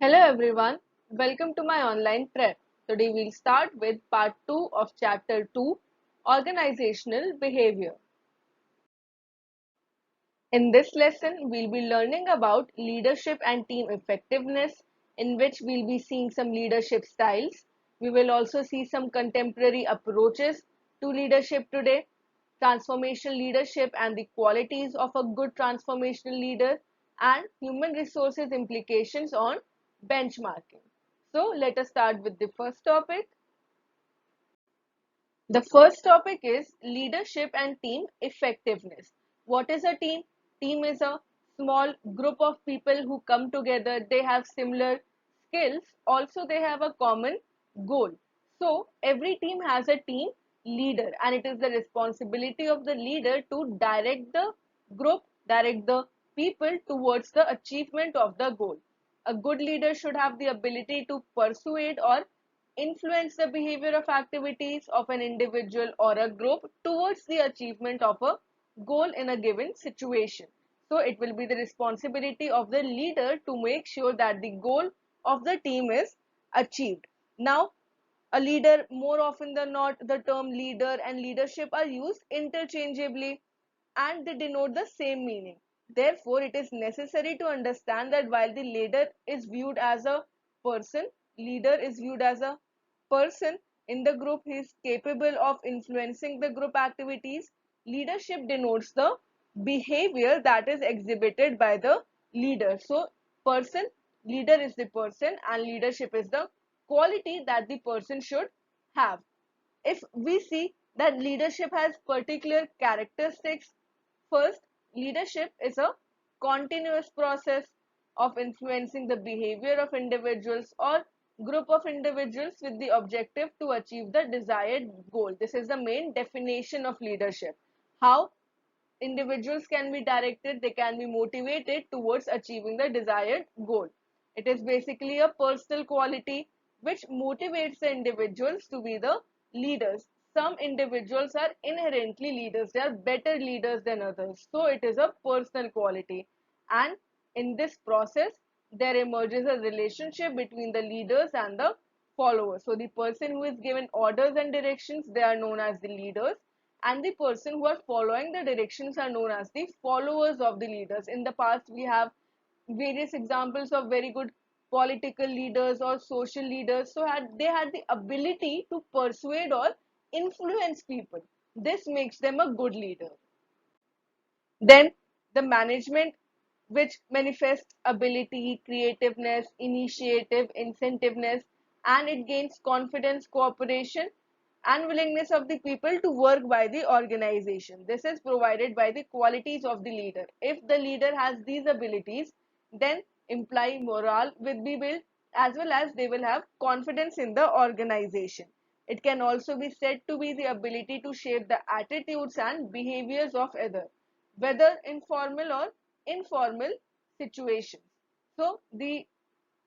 Hello everyone, welcome to my online prep. Today we'll start with part 2 of chapter 2, Organizational Behavior. In this lesson, we'll be learning about leadership and team effectiveness, in which we'll be seeing some leadership styles. We will also see some contemporary approaches to leadership today, transformational leadership and the qualities of a good transformational leader, and human resources implications on benchmarking. So let us start with the first topic. The first topic is leadership and team effectiveness. What is a team? Team is a small group of people who come together. They have similar skills. Also, they have a common goal. So, every team has a team leader, and it is the responsibility of the leader to direct the group, direct the people towards the achievement of the goal. A good leader should have the ability to persuade or influence the behavior of activities of an individual or a group towards the achievement of a goal in a given situation. So it will be the responsibility of the leader to make sure that the goal of the team is achieved. Now, a leader, more often than not, the term leader and leadership are used interchangeably and they denote the same meaning. Therefore, it is necessary to understand that while the leader is viewed as a person, leader is viewed as a person in the group, he is capable of influencing the group activities. Leadership denotes the behavior that is exhibited by the leader. So, person, leader is the person, and leadership is the quality that the person should have. If we see that leadership has particular characteristics, first, leadership is a continuous process of influencing the behavior of individuals or group of individuals with the objective to achieve the desired goal. This is the main definition of leadership. How individuals can be directed, they can be motivated towards achieving the desired goal. It is basically a personal quality which motivates the individuals to be the leaders. Some individuals are inherently leaders, they are better leaders than others. So it is a personal quality. And in this process, there emerges a relationship between the leaders and the followers. So the person who is given orders and directions, they are known as the leaders, and the person who are following the directions are known as the followers of the leaders. In the past, we have various examples of very good political leaders or social leaders. So they had the ability to persuade or influence people. This makes them a good leader. Then the management, which manifests ability, creativeness, initiative, incentiveness, and it gains confidence, cooperation, and willingness of the people to work by the organization. This is provided by the qualities of the leader. If the leader has these abilities, then imply morale will be built, as well as they will have confidence in the organization. It can also be said to be the ability to shape the attitudes and behaviors of others, whether in formal or informal situations. So the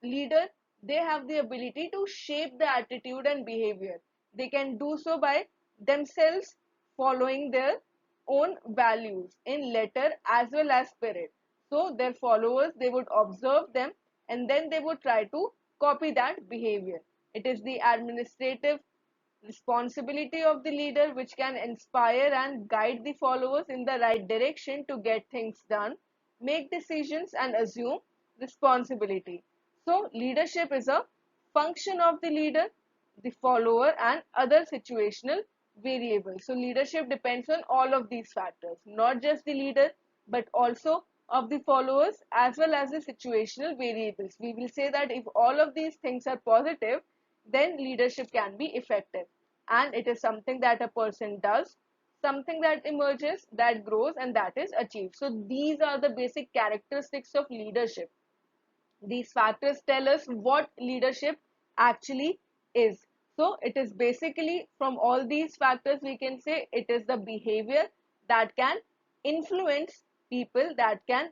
leader, they have the ability to shape the attitude and behavior. They can do so by themselves following their own values in letter as well as spirit. So their followers, they would observe them and then they would try to copy that behavior. It is the administrative responsibility of the leader which can inspire and guide the followers in the right direction to get things done, make decisions, and assume responsibility. So, leadership is a function of the leader, the follower, and other situational variables. So, leadership depends on all of these factors, not just the leader, but also of the followers as well as the situational variables. We will say that if all of these things are positive, then leadership can be effective. And it is something that a person does, something that emerges, that grows, and that is achieved. So, these are the basic characteristics of leadership. These factors tell us what leadership actually is. So it is basically, from all these factors, we can say it is the behavior that can influence people, that can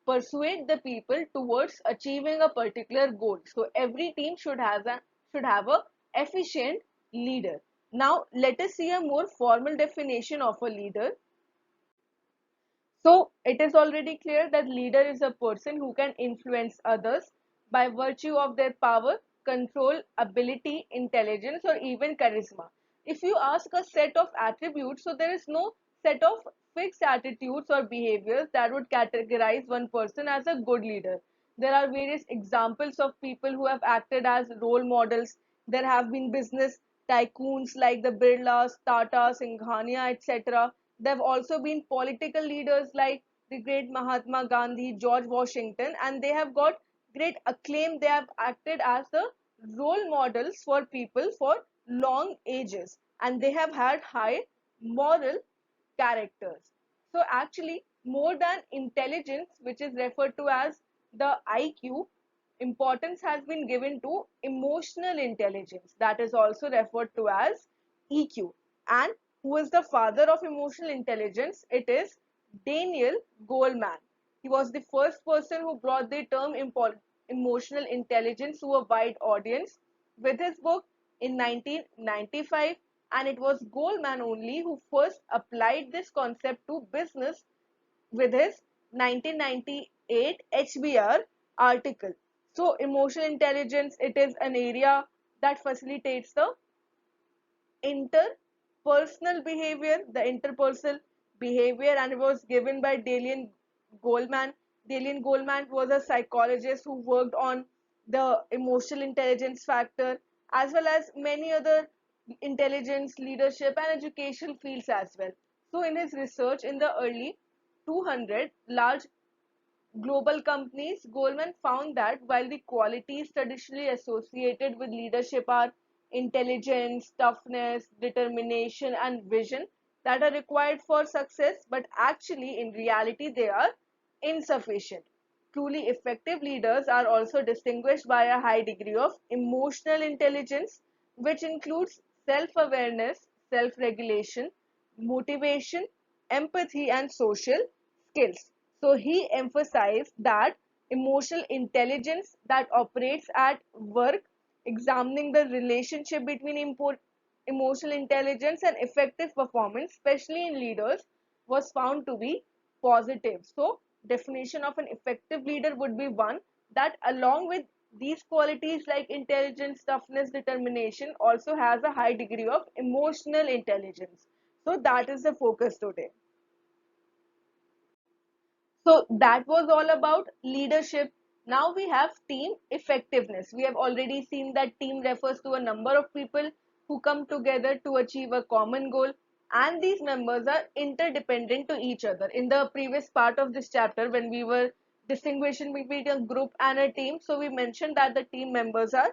persuade the people towards achieving a particular goal. So every team should have a efficient leader. Now let us see a more formal definition of a leader. So it is already clear that leader is a person who can influence others. by virtue of their power, control, ability, intelligence, or even charisma. If you ask a set of attributes, so there is no set of fixed attitudes or behaviors that would categorize one person as a good leader. There are various examples of people who have acted as role models. There have been business tycoons like the Birlas, Tata, Singhania, etc. There have also been political leaders like the great Mahatma Gandhi, George Washington, and they have got great acclaim. They have acted as the role models for people for long ages, and they have had high moral characters. So actually, more than intelligence, which is referred to as the IQ, importance has been given to emotional intelligence, that is also referred to as EQ. And who is the father of emotional intelligence? It is Daniel Goleman. He was the first person who brought the term emotional intelligence to a wide audience with his book in 1995, and it was Goleman only who first applied this concept to business with his 1998 HBR article. So emotional intelligence, it is an area that facilitates the interpersonal behavior, the interpersonal behavior, and it was given by Dalian Goleman. Dalian Goleman was a psychologist who worked on the emotional intelligence factor as well as many other intelligence, leadership, and education fields as well. So, in his research in the early 200 large global companies, Goldman found that while the qualities traditionally associated with leadership are intelligence, toughness, determination, and vision that are required for success, but actually in reality they are insufficient. Truly effective leaders are also distinguished by a high degree of emotional intelligence, which includes self awareness, self regulation, motivation, empathy, and social skills. So he emphasized that emotional intelligence that operates at work, examining the relationship between emotional intelligence and effective performance, especially in leaders, was found to be positive. So definition of an effective leader would be one that along with these qualities like intelligence, toughness, determination also has a high degree of emotional intelligence. So that is the focus today. So that was all about leadership. Now we have team effectiveness. We have already seen that team refers to a number of people who come together to achieve a common goal, and these members are interdependent to each other. In the previous part of this chapter, when we were distinguishing between a group and a team, so we mentioned that the team members are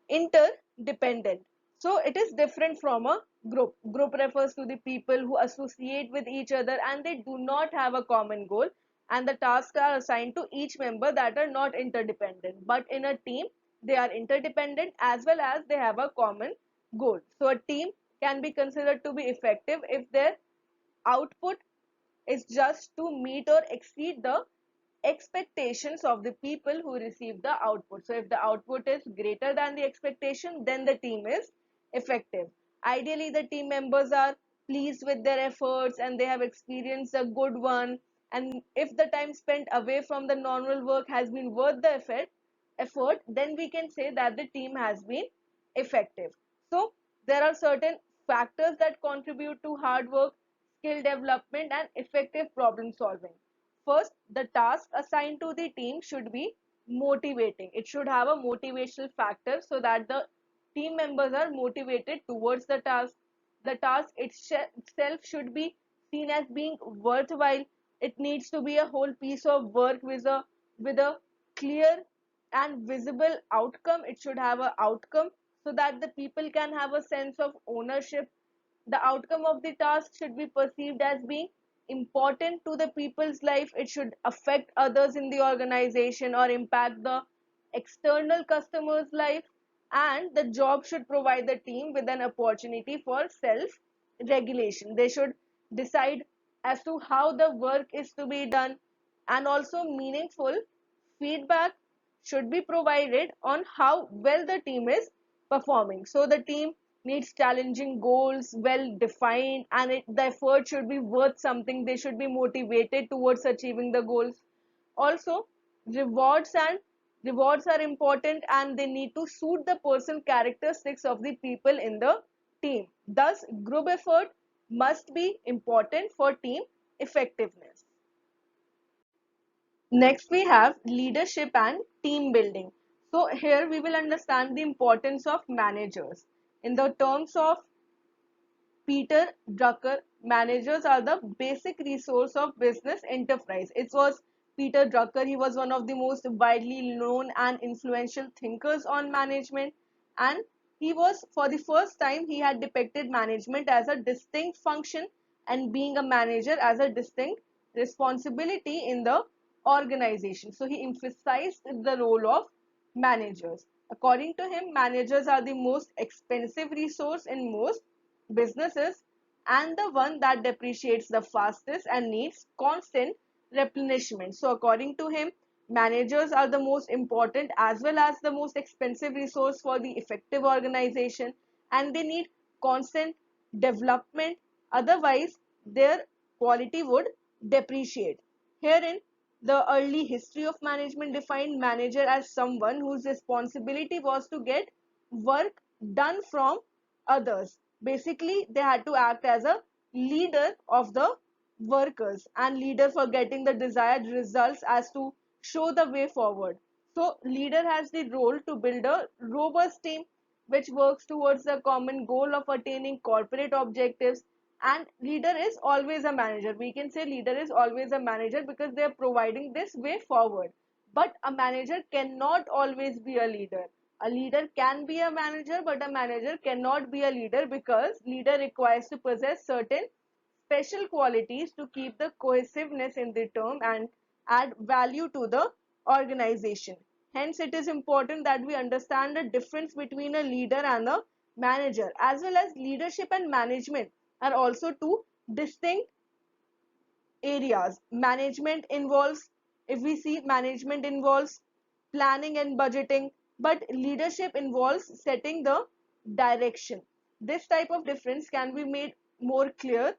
interdependent. So it is different from a group. Group refers to the people who associate with each other and they do not have a common goal, and the tasks are assigned to each member that are not interdependent. But in a team, they are interdependent as well as they have a common goal. So a team can be considered to be effective if their output is just to meet or exceed the expectations of the people who receive the output. So if the output is greater than the expectation, then the team is effective. Ideally, the team members are pleased with their efforts and they have experienced a good one. And if the time spent away from the normal work has been worth the effort, then we can say that the team has been effective. So there are certain factors that contribute to hard work, skill development, and effective problem solving. First, the task assigned to the team should be motivating. It should have a motivational factor so that the team members are motivated towards the task. The task itself should be seen as being worthwhile. It needs to be a whole piece of work with a clear and visible outcome. It should have an outcome so that the people can have a sense of ownership. The outcome of the task should be perceived as being important to the people's life. It should affect others in the organization or impact the external customer's life, and the job should provide the team with an opportunity for self regulation. They should decide as to how the work is to be done, and also meaningful feedback should be provided on how well the team is performing. So the team needs challenging goals, well defined, and the effort should be worth something. They should be motivated towards achieving the goals. Also, rewards and Rewards are important and they need to suit the person characteristics of the people in the team. Thus, group effort must be important for team effectiveness. Next, we have leadership and team building. So here we will understand the importance of managers. In the terms of Peter Drucker, managers are the basic resource of business enterprise. It was Peter Drucker, he was one of the most widely known and influential thinkers on management, and he was, for the first time, he had depicted management as a distinct function and being a manager as a distinct responsibility in the organization. So he emphasized the role of managers. According to him, managers are the most expensive resource in most businesses and the one that depreciates the fastest and needs constant replenishment. So according to him, managers are the most important as well as the most expensive resource for the effective organization, and they need constant development, otherwise their quality would depreciate. Herein, the early history of management defined manager as someone whose responsibility was to get work done from others. Basically, they had to act as a leader of the workers and leader for getting the desired results as to show the way forward. So, leader has the role to build a robust team which works towards the common goal of attaining corporate objectives. And leader is always a manager. We can say leader is always a manager because they are providing this way forward. But a manager cannot always be a leader. A leader can be a manager, but a manager cannot be a leader because leader requires to possess certain special qualities to keep the cohesiveness in the term and add value to the organization. Hence, it is important that we understand the difference between a leader and a manager, as well as leadership and management are also two distinct areas. Management involves, if we see, management involves planning and budgeting, but leadership involves setting the direction. This type of difference can be made more clear.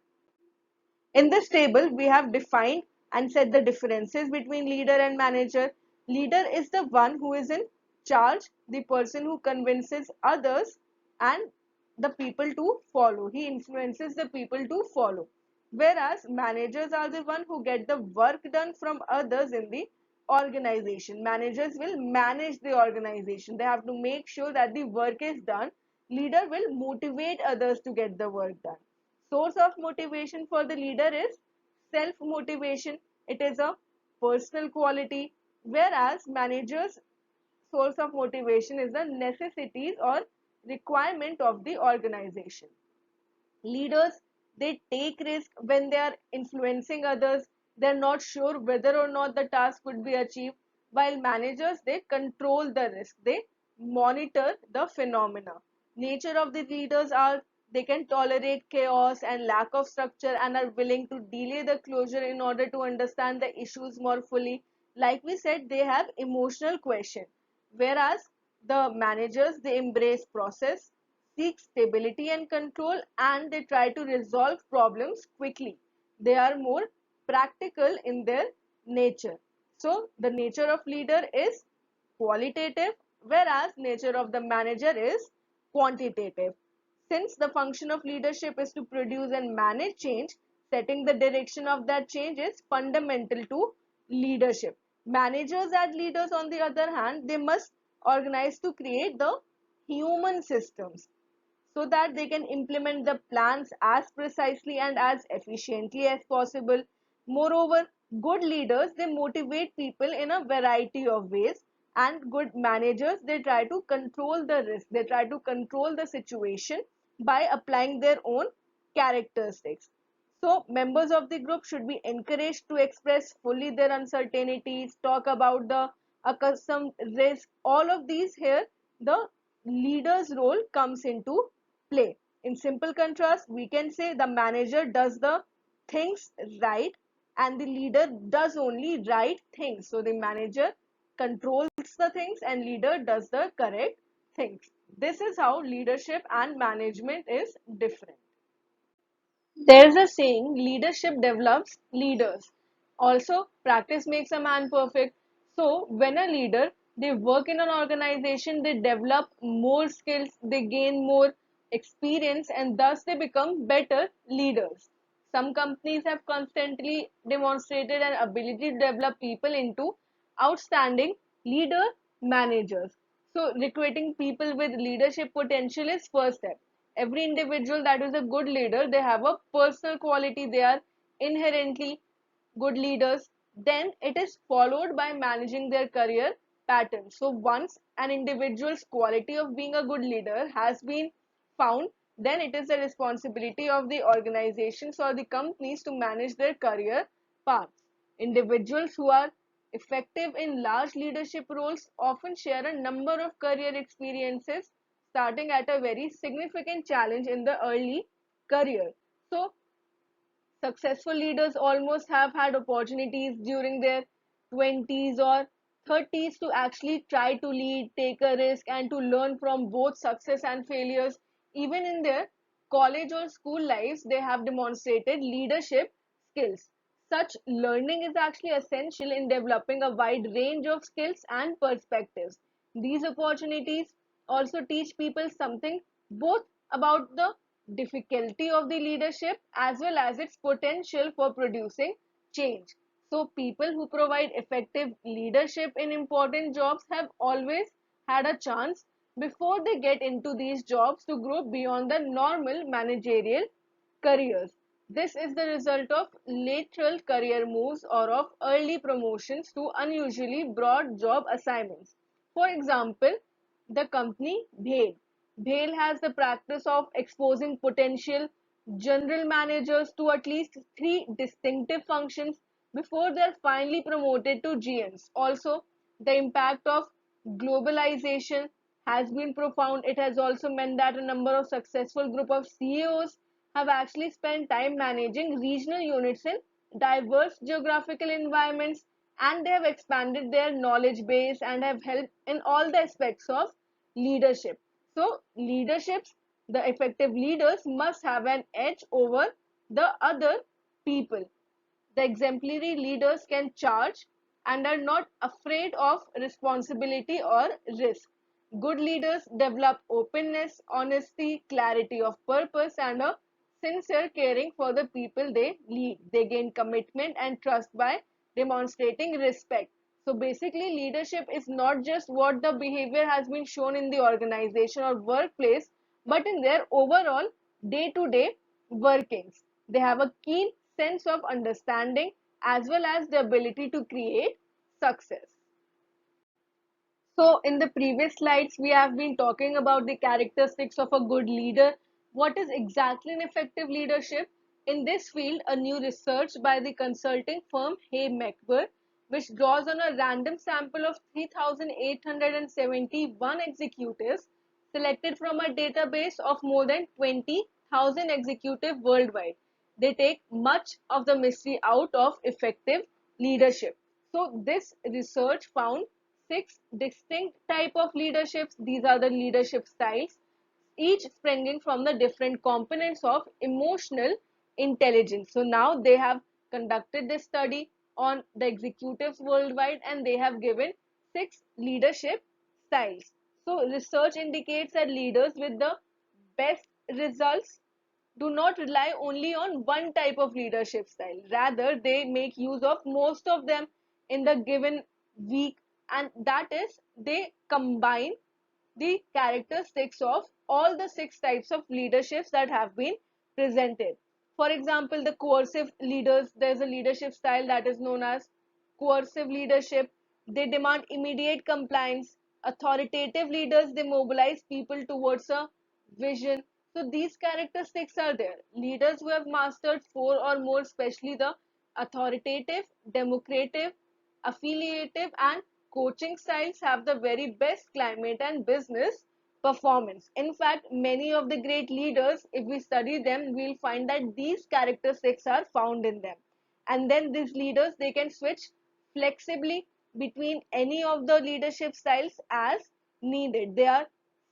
In this table, we have defined and set the differences between leader and manager. Leader is the one who is in charge, the person who convinces others and the people to follow. He influences the people to follow. Whereas managers are the one who get the work done from others in the organization. Managers will manage the organization. They have to make sure that the work is done. Leader will motivate others to get the work done. Source of motivation for the leader is self motivation. It is a personal quality, whereas managers source of motivation is the necessities or requirement of the organization. Leaders, they take risk when they are influencing others. They're not sure whether or not the task would be achieved, while managers, they control the risk, they monitor the phenomena. Nature of the leaders are they can tolerate chaos and lack of structure and are willing to delay the closure in order to understand the issues more fully. Like we said, they have emotional question, whereas the managers, they embrace process, seek stability and control, and they try to resolve problems quickly. They are more practical in their nature. So the nature of leader is qualitative, whereas nature of the manager is quantitative. Since the function of leadership is to produce and manage change, setting the direction of that change is fundamental to leadership. Managers and leaders, on the other hand, they must organize to create the human systems so that they can implement the plans as precisely and as efficiently as possible. Moreover, good leaders, they motivate people in a variety of ways, and good managers, they try to control the risk, they try to control the situation by applying their own characteristics. So members of the group should be encouraged to express fully their uncertainties, talk about the accustomed risk. All of these here, the leader's role comes into play. In simple contrast, we can say the manager does the things right and the leader does only right things. So the manager controls the things and leader does the correct things. This is how leadership and management is different. There's a saying, leadership develops leaders. Also, practice makes a man perfect. So, when a leader they work in an organization, they develop more skills, they gain more experience, and thus they become better leaders. Some companies have constantly demonstrated an ability to develop people into outstanding leader managers. So, recruiting people with leadership potential is first step. Every individual that is a good leader, they have a personal quality, they are inherently good leaders. Then it is followed by managing their career pattern. So once an individual's quality of being a good leader has been found, then it is the responsibility of the organizations or the companies to manage their career paths. Individuals who are effective in large leadership roles often share a number of career experiences, starting at a very significant challenge in the early career. So successful leaders almost have had opportunities during their 20s or 30s to actually try to lead, take a risk, and to learn from both success and failures. Even in their college or school lives, they have demonstrated leadership skills. Such learning is actually essential in developing a wide range of skills and perspectives. These opportunities also teach people something both about the difficulty of the leadership as well as its potential for producing change. So, people who provide effective leadership in important jobs have always had a chance before they get into these jobs to grow beyond the normal managerial careers. This is the result of lateral career moves or of early promotions to unusually broad job assignments. For example, the company BHAIIB. BHAIIB has the practice of exposing potential general managers to at least three distinctive functions before they are finally promoted to GMs. Also, the impact of globalization has been profound. It has also meant that a number of successful group of CEOs have actually spent time managing regional units in diverse geographical environments, and they have expanded their knowledge base and have helped in all the aspects of leadership. So, leaderships, the effective leaders must have an edge over the other people. The exemplary leaders can charge and are not afraid of responsibility or risk. Good leaders develop openness, honesty, clarity of purpose, and a sincere caring for the people they lead. They gain commitment and trust by demonstrating respect. So basically, leadership is not just what the behavior has been shown in the organization or workplace, but in their overall day to day workings. They have a keen sense of understanding as well as the ability to create success. So, in the previous slides, we have been talking about the characteristics of a good leader. What is exactly an effective leadership? In this field, a new research by the consulting firm Hay which draws on a random sample of 3,871 executives selected from a database of more than 20,000 executives worldwide. They take much of the mystery out of effective leadership. So, this research found six distinct type of leaderships. These are the leadership styles, each springing from the different components of emotional intelligence. So now they have conducted this study on the executives worldwide and they have given six leadership styles. So research indicates that leaders with the best results do not rely only on one type of leadership style. Rather, they make use of most of them in the given week, and that is, they combine the characteristics of all the six types of leaderships that have been presented. For example, the coercive leaders, there's a leadership style that is known as coercive leadership. They demand immediate compliance. Authoritative leaders, they mobilize people towards a vision. So these characteristics are there. Leaders who have mastered four or more, especially the authoritative, democratic, affiliative, and coaching styles, have the very best climate and business performance. In fact, many of the great leaders, if we study them, we'll find that these characteristics are found in them. And then these leaders, they can switch flexibly between any of the leadership styles as needed. They are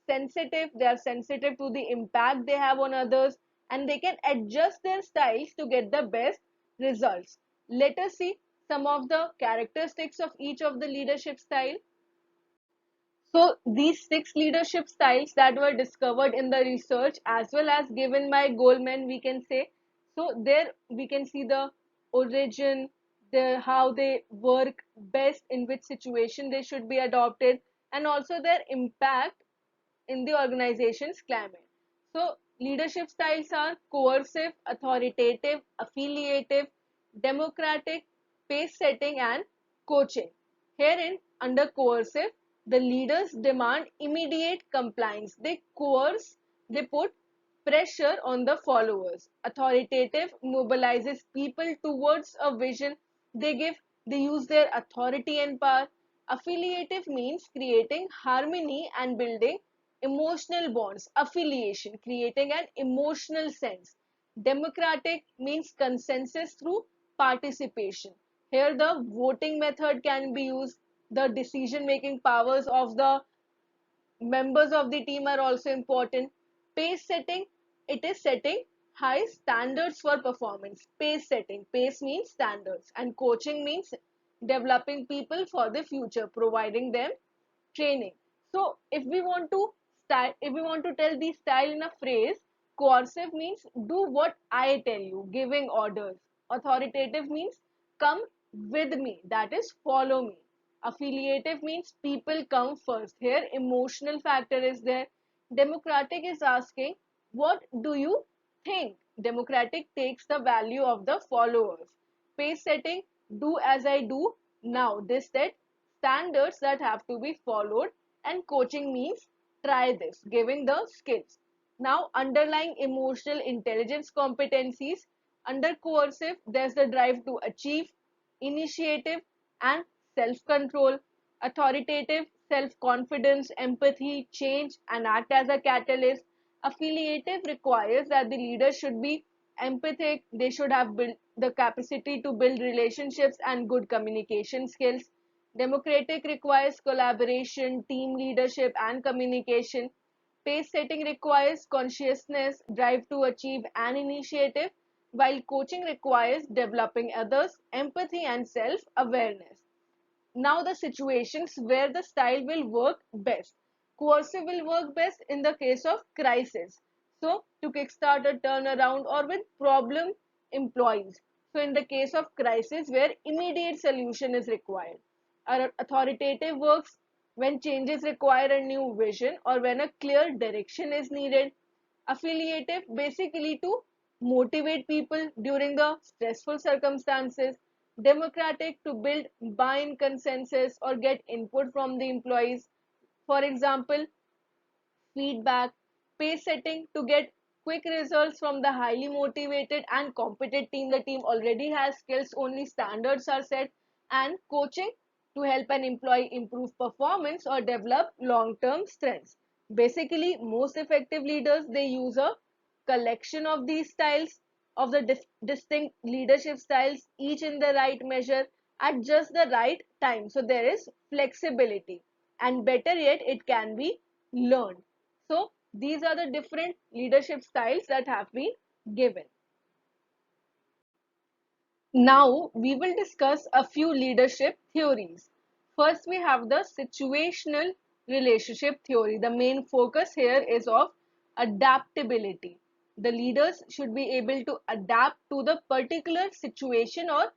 sensitive to the impact they have on others, and they can adjust their styles to get the best results. Let us see some of the characteristics of each of the leadership style. So these 6 leadership styles that were discovered in the research as well as given by Goldman, we can say. So there we can see the origin, the how they work best, in which situation they should be adopted, and also their impact in the organization's climate. So, leadership styles are coercive, authoritative, affiliative, democratic, pace setting, and coaching. Herein, under coercive, the leaders demand immediate compliance. They coerce, they put pressure on the followers. Authoritative mobilizes people towards a vision. They use their authority and power. Affiliative means creating harmony and building emotional bonds. Affiliation, creating an emotional sense. Democratic means consensus through participation. Here the voting method can be used. The decision making powers of the members of the team are also important. Pace setting, it is setting high standards for performance. Pace setting, pace means standards, and coaching means developing people for the future, providing them training. So if we want to tell the style in a phrase, coercive means do what I tell you, giving orders. Authoritative means come with me, that is follow me. Affiliative means people come first. Here emotional factor is there. Democratic is asking what do you think. Democratic takes the value of the followers. Pace setting, do as I do now. This set standards that have to be followed, and coaching means try this, giving the skills. Now underlying emotional intelligence competencies, under coercive there's the drive to achieve, initiative and self-control, authoritative self-confidence, empathy, change and act as a catalyst. Affiliative requires that the leader should be empathic, they should have built the capacity to build relationships and good communication skills. Democratic requires collaboration, team leadership, and communication. Pace setting requires consciousness, drive to achieve, and initiative, while coaching requires developing others, empathy, and self awareness. Now, the situations where the style will work best. Coercive will work best in the case of crisis. So, to kickstart a turnaround or with problem employees. So, in the case of crisis where immediate solution is required. Authoritative works when changes require a new vision or when a clear direction is needed. Affiliative basically to motivate people during the stressful circumstances. Democratic to build buy-in consensus or get input from the employees. For example, feedback. Pace setting to get quick results from the highly motivated and competent team. The team already has skills, only standards are set. And coaching to help an employee improve performance or develop long-term strengths. Basically, most effective leaders, they use a collection of these styles, of the distinct leadership styles, each in the right measure at just the right time. So there is flexibility, and better yet, it can be learned. So these are the different leadership styles that have been given. Now we will discuss a few leadership theories. First, we have the situational relationship theory. The main focus here is of adaptability. The leaders should be able to adapt to the particular situation or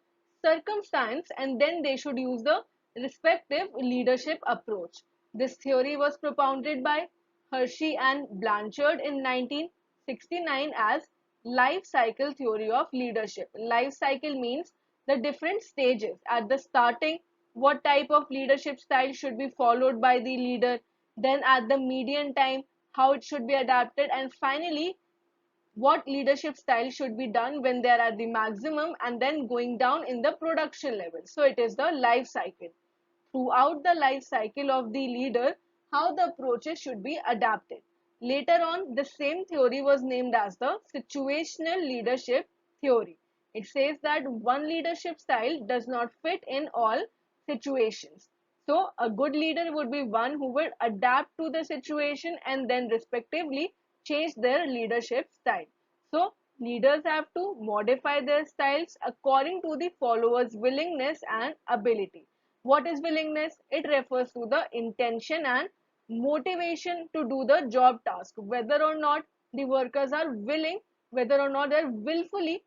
circumstance, and then they should use the respective leadership approach. This theory was propounded by Hershey and Blanchard in 1969 as life cycle theory of leadership. Life cycle means the different stages. At the starting, what type of leadership style should be followed by the leader, then at the median time, how it should be adapted, and finally what leadership style should be done when they are at the maximum and then going down in the production level. So it is the life cycle. Throughout the life cycle of the leader, how the approaches should be adapted. Later on, the same theory was named as the situational leadership theory. It says that one leadership style does not fit in all situations. So, a good leader would be one who will adapt to the situation and then respectively change their leadership style. So, leaders have to modify their styles according to the followers' willingness and ability. What is willingness? It refers to the intention and motivation to do the job task, whether or not the workers are willing, whether or not they're willfully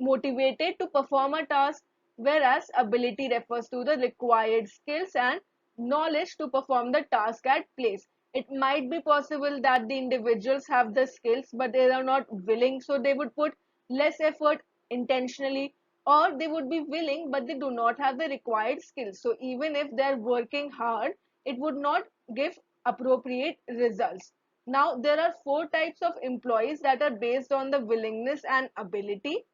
motivated to perform a task, whereas ability refers to the required skills and knowledge to perform the task at place. It might be possible that the individuals have the skills but they are not willing, so they would put less effort intentionally, or they would be willing but they do not have the required skills. So even if they're working hard, it would not give appropriate results. Now, there are four types of employees that are based on the willingness and ability.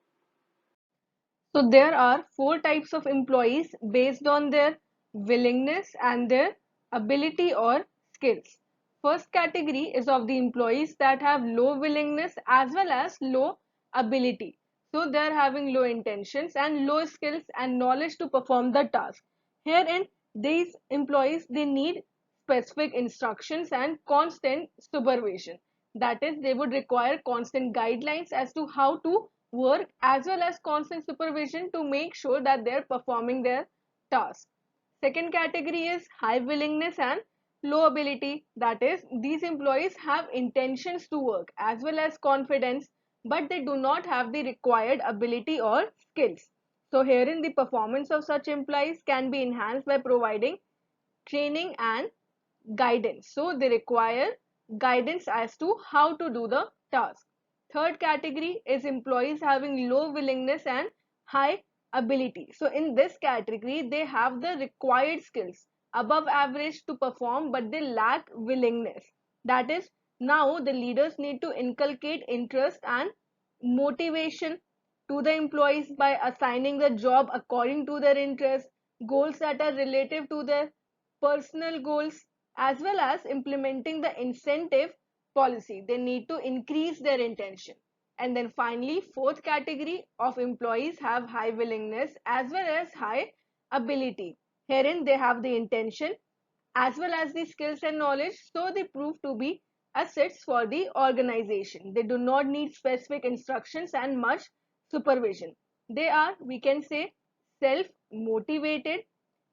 So there are four types of employees based on their willingness and their ability or skills. First category is of the employees that have low willingness as well as low ability. So they are having low intentions and low skills and knowledge to perform the task. Herein, these employees, they need specific instructions and constant supervision. That is, they would require constant guidelines as to how to work as well as constant supervision to make sure that they're performing their task. Second category is high willingness and low ability. That is, these employees have intentions to work as well as confidence, but they do not have the required ability or skills. So herein, the performance of such employees can be enhanced by providing training and guidance. So they require guidance as to how to do the task. Third category is employees having low willingness and high ability. So in this category, they have the required skills above average to perform, but they lack willingness. That is, now the leaders need to inculcate interest and motivation to the employees by assigning the job according to their interests, goals that are relative to their personal goals, as well as implementing the incentive policy. They need to increase their intention. And then finally, fourth category of employees have high willingness as well as high ability. Herein, they have the intention as well as the skills and knowledge, so they prove to be assets for the organization. They do not need specific instructions and much supervision. They are, we can say, self motivated,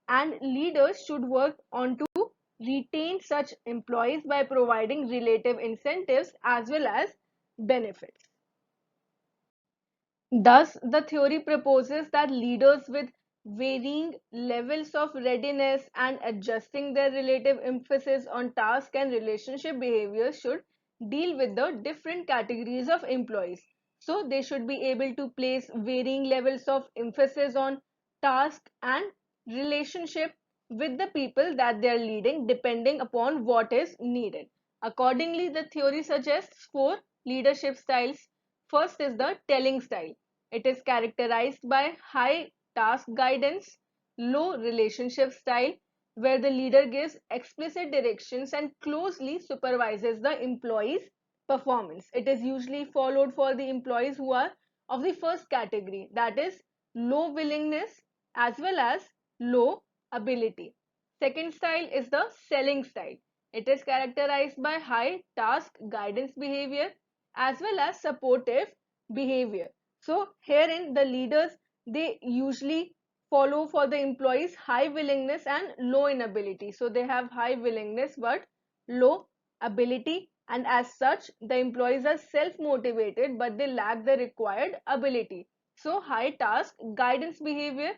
and leaders should work on to retain such employees by providing relative incentives as well as benefits. Thus, the theory proposes that leaders with varying levels of readiness and adjusting their relative emphasis on task and relationship behavior should deal with the different categories of employees. So, they should be able to place varying levels of emphasis on task and relationship with the people that they are leading, depending upon what is needed. Accordingly, the theory suggests four leadership styles. First is the telling style. It is characterized by high task guidance, low relationship style, where the leader gives explicit directions and closely supervises the employee's performance. It is usually followed for the employees who are of the first category, that is low willingness as well as low ability. Second style is the selling style. It is characterized by high task guidance behavior as well as supportive behavior. So herein the leaders, they usually follow for the employees high willingness and low inability. So they have high willingness but low ability, and as such the employees are self motivated but they lack the required ability. So high task guidance behavior,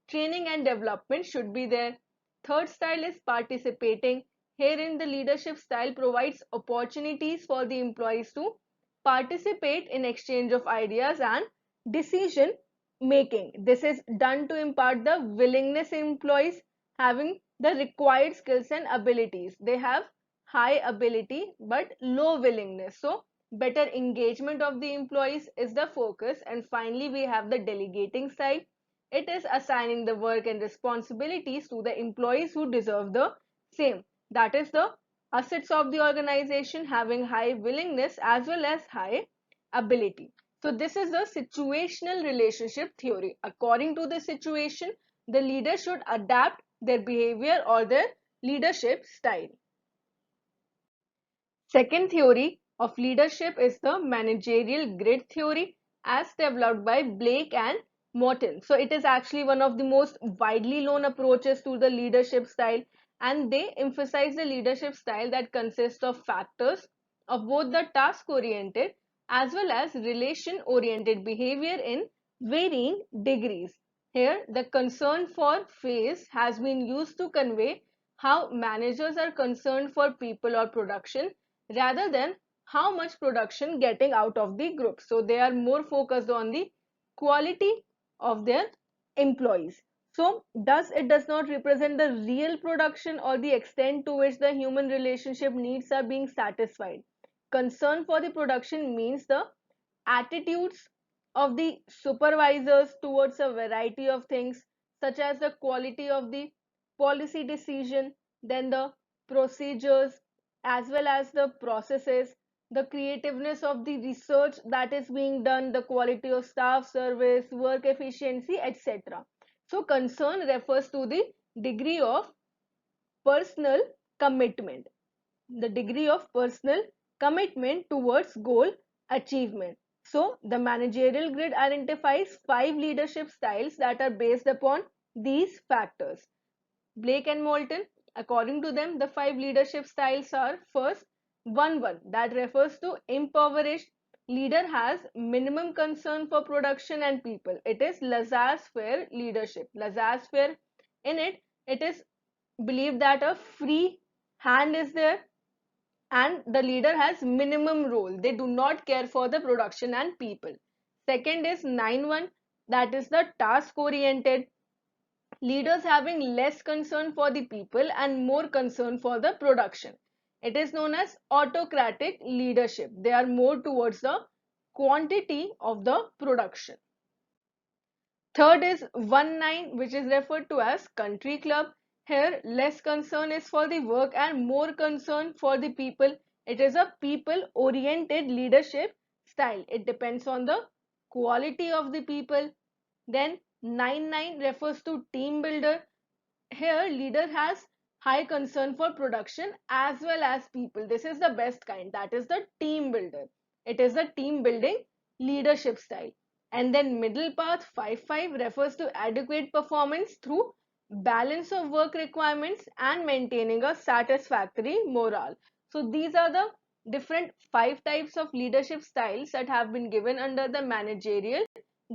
training and development should be there. Third style is participating. Herein the leadership style provides opportunities for the employees to participate in exchange of ideas and decision making. This is done to impart the willingness in employees having the required skills and abilities. They have high ability but low willingness. So better engagement of the employees is the focus. And finally, we have the delegating side. It is assigning the work and responsibilities to the employees who deserve the same. That is the assets of the organization having high willingness as well as high ability. So this is the situational relationship theory. According to the situation, the leader should adapt their behavior or their leadership style. Second theory of leadership is the managerial grid theory as developed by Blake and Morton. So it is actually one of the most widely known approaches to the leadership style, and they emphasize the leadership style that consists of factors of both the task oriented as well as relation oriented behavior in varying degrees. Here, the concern for phase has been used to convey how managers are concerned for people or production rather than how much production getting out of the group. So they are more focused on the quality of their employees. So does not represent the real production or the extent to which the human relationship needs are being satisfied. Concern for the production means the attitudes of the supervisors towards a variety of things, such as the quality of the policy decision, then the procedures, as well as the processes, the creativeness of the research that is being done, the quality of staff service, work efficiency, etc. So concern refers to the degree of personal commitment, the degree of personal commitment towards goal achievement. So the managerial grid identifies 5 leadership styles that are based upon these factors. Blake and Moulton, according to them, the 5 leadership styles are: first, 1-1, that refers to impoverished leader has minimum concern for production and people. It is laissez-faire leadership. Laissez-faire, in it, it is believed that a free hand is there and the leader has minimum role. They do not care for the production and people. Second is 9-1, that is the task oriented. Leaders having less concern for the people and more concern for the production. It is known as autocratic leadership. They are more towards the quantity of the production. Third is 1-9, which is referred to as country club. Here, less concern is for the work and more concern for the people. It is a people-oriented leadership style. It depends on the quality of the people. Then 9-9 refers to team builder. Here, leader has high concern for production as well as people. This is the best kind. That is the team builder. It is a team building leadership style. And then middle path 5-5 refers to adequate performance through balance of work requirements and maintaining a satisfactory morale. So these are the different 5 types of leadership styles that have been given under the managerial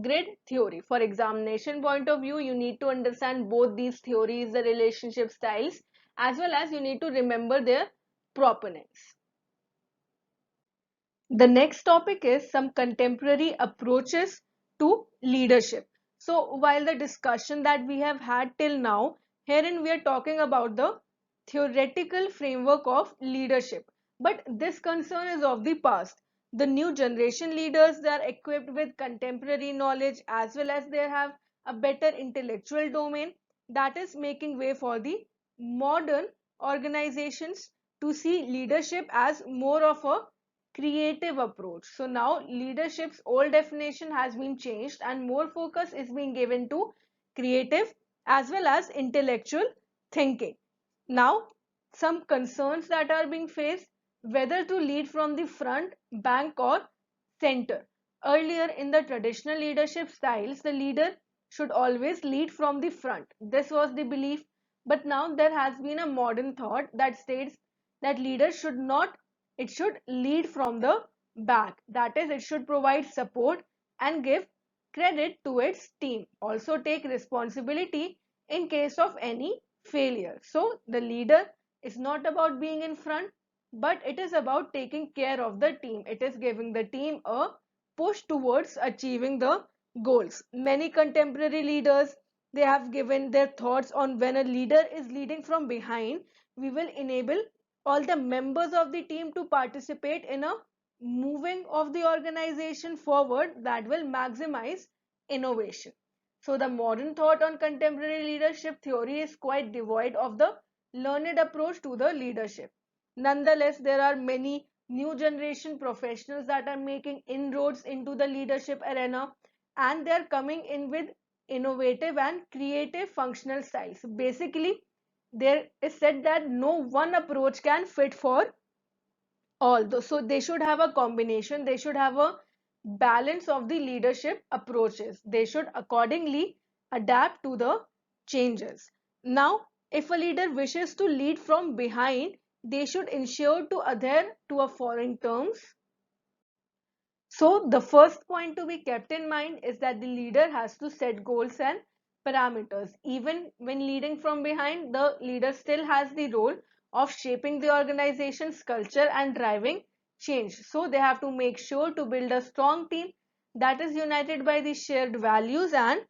grid theory. For examination point of view, you need to understand both these theories, the relationship styles, as well as you need to remember their proponents. The next topic is some contemporary approaches to leadership. So while the discussion that we have had till now, herein we are talking about the theoretical framework of leadership. But this concern is of the past. The new generation leaders, they are equipped with contemporary knowledge as well as they have a better intellectual domain that is making way for the modern organizations to see leadership as more of a creative approach. So now leadership's old definition has been changed and more focus is being given to creative as well as intellectual thinking. Now, some concerns that are being faced, whether to lead from the front, back or center. Earlier in the traditional leadership styles, the leader should always lead from the front. This was the belief, but now there has been a modern thought that states that leader should not, it should lead from the back. That is, it should provide support and give credit to its team. Also take responsibility in case of any failure. So the leader is not about being in front, but it is about taking care of the team. It is giving the team a push towards achieving the goals. Many contemporary leaders, they have given their thoughts on when a leader is leading from behind, we will enable all the members of the team to participate in a moving of the organization forward that will maximize innovation. So the modern thought on contemporary leadership theory is quite devoid of the learned approach to the leadership. Nonetheless, there are many new generation professionals that are making inroads into the leadership arena and they are coming in with innovative and creative functional styles. Basically, there is said that no one approach can fit for all. So they should have a combination, they should have a balance of the leadership approaches. They should accordingly adapt to the changes. Now, If a leader wishes to lead from behind, they should ensure to adhere to a foreign terms. So the first point to be kept in mind is that the leader has to set goals and parameters. Even when leading from behind, the leader still has the role of shaping the organization's culture and driving change. So they have to make sure to build a strong team that is united by the shared values and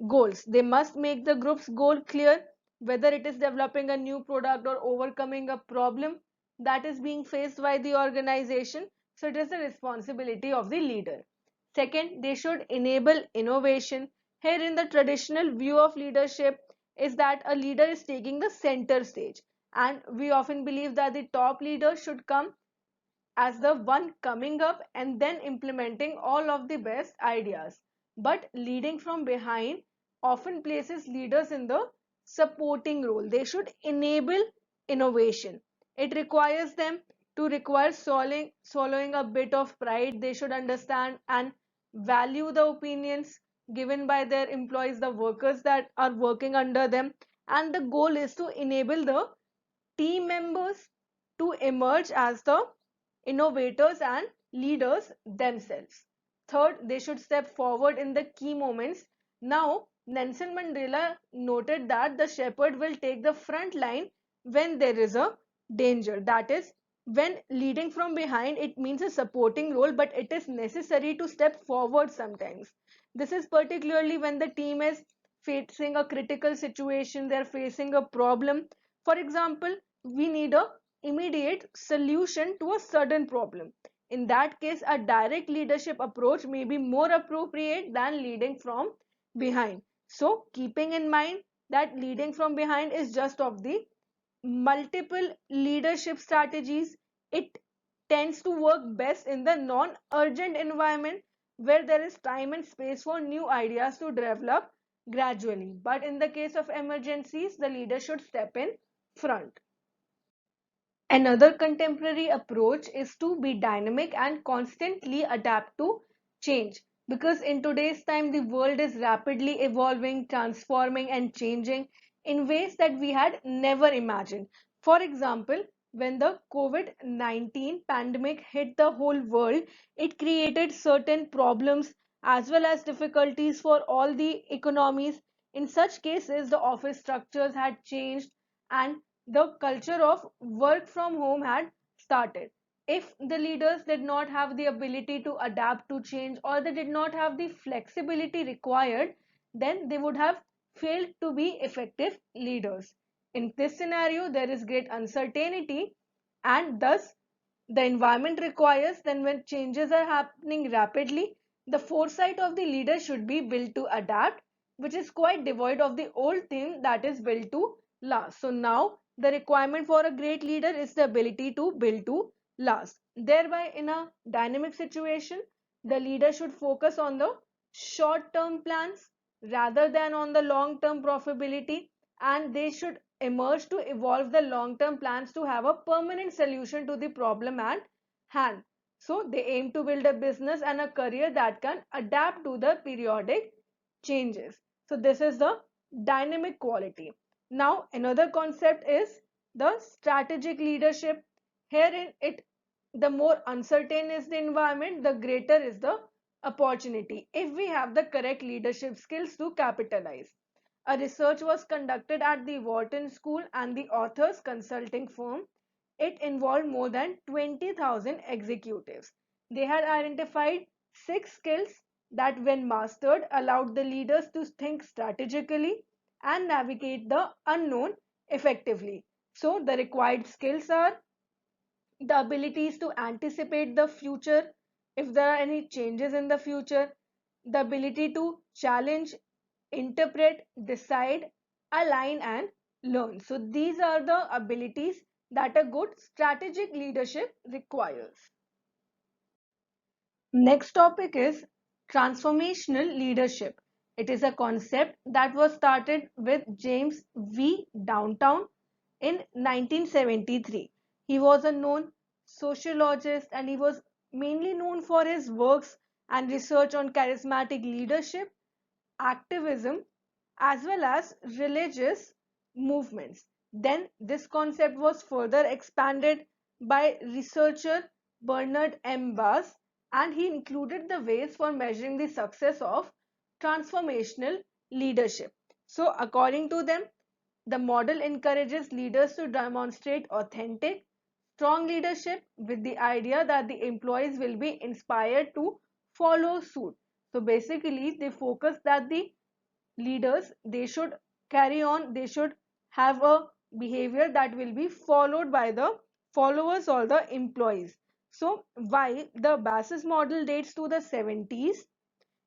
goals. They must make the group's goal clear, whether it is developing a new product or overcoming a problem that is being faced by the organization. So it is the responsibility of the leader. Second, they should enable innovation. Here in the traditional view of leadership is that a leader is taking the center stage, and we often believe that the top leader should come as the one coming up and then implementing all of the best ideas. But leading from behind often places leaders in the supporting role. They should enable innovation. It requires them to require swallowing a bit of pride. They should understand and value the opinions given by their employees, the workers that are working under them. And the goal is to enable the team members to emerge as the innovators and leaders themselves. Third, they should step forward in the key moments. Now, Nelson Mandela noted that the shepherd will take the front line when there is a danger. That is, when leading from behind, it means a supporting role, but it is necessary to step forward sometimes. This is particularly when the team is facing a critical situation, they're facing a problem. For example, we need a immediate solution to a sudden problem. In that case, a direct leadership approach may be more appropriate than leading from behind. So, keeping in mind that leading from behind is just of the multiple leadership strategies, it tends to work best in the non-urgent environment where there is time and space for new ideas to develop gradually. But in the case of emergencies, the leader should step in front. Another contemporary approach is to be dynamic and constantly adapt to change. Because in today's time, the world is rapidly evolving, transforming, and changing in ways that we had never imagined. For example, when the COVID-19 pandemic hit the whole world, it created certain problems as well as difficulties for all the economies. In such cases, the office structures had changed and the culture of work from home had started. If the leaders did not have the ability to adapt to change or they did not have the flexibility required, then they would have failed to be effective leaders. In this scenario, there is great uncertainty and thus the environment requires, then when changes are happening rapidly, the foresight of the leader should be built to adapt, which is quite devoid of the old theme that is built to last. So now the requirement for a great leader is the ability to build to last. Thereby, in a dynamic situation, the leader should focus on the short term plans rather than on the long term profitability, and they should emerge to evolve the long term plans to have a permanent solution to the problem at hand. So they aim to build a business and a career that can adapt to the periodic changes. So this is the dynamic quality. Now another concept is the strategic leadership. Herein it the more uncertain is the environment, the greater is the opportunity if we have the correct leadership skills to capitalize. A research was conducted at the Wharton School and the authors consulting firm. It involved more than 20,000 executives. They had identified 6 skills that, when mastered, allowed the leaders to think strategically and navigate the unknown effectively. So, the required skills are the abilities to anticipate the future if there are any changes in the future, the ability to challenge, interpret, decide, align, and learn. So, these are the abilities that a good strategic leadership requires. Next topic is transformational leadership. It is a concept that was started with James V. Downtown in 1973. He was a known sociologist and he was mainly known for his works and research on charismatic leadership, activism, as well as religious movements. Then this concept was further expanded by researcher Bernard M. Bass, and he included the ways for measuring the success of transformational leadership. So according to them, the model encourages leaders to demonstrate authentic, strong leadership with the idea that the employees will be inspired to follow suit. So basically, they focus that the leaders, they should carry on, they should have a behavior that will be followed by the followers or the employees. So while the Basis model dates to the 70s,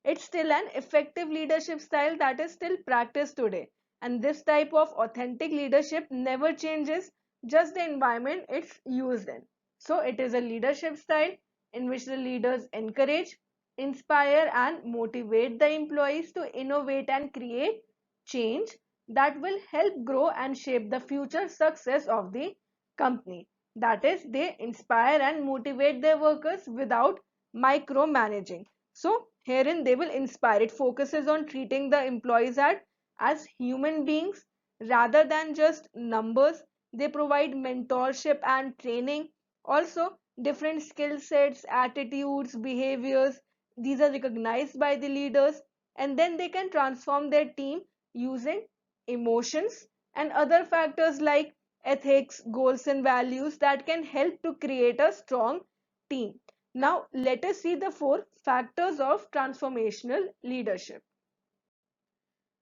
it's still an effective leadership style that is still practiced today. And this type of authentic leadership never changes, just the environment it's used in. So it is a leadership style in which the leaders encourage, inspire, and motivate the employees to innovate and create change that will help grow and shape the future success of the company. That is, they inspire and motivate their workers without micromanaging. So herein they will inspire. It focuses on treating the employees as human beings rather than just numbers. They provide mentorship and training. Also, different skill sets, attitudes, behaviors, these are recognized by the leaders, and then they can transform their team using emotions and other factors like ethics, goals, and values that can help to create a strong team. Now, let us see the four factors of transformational leadership.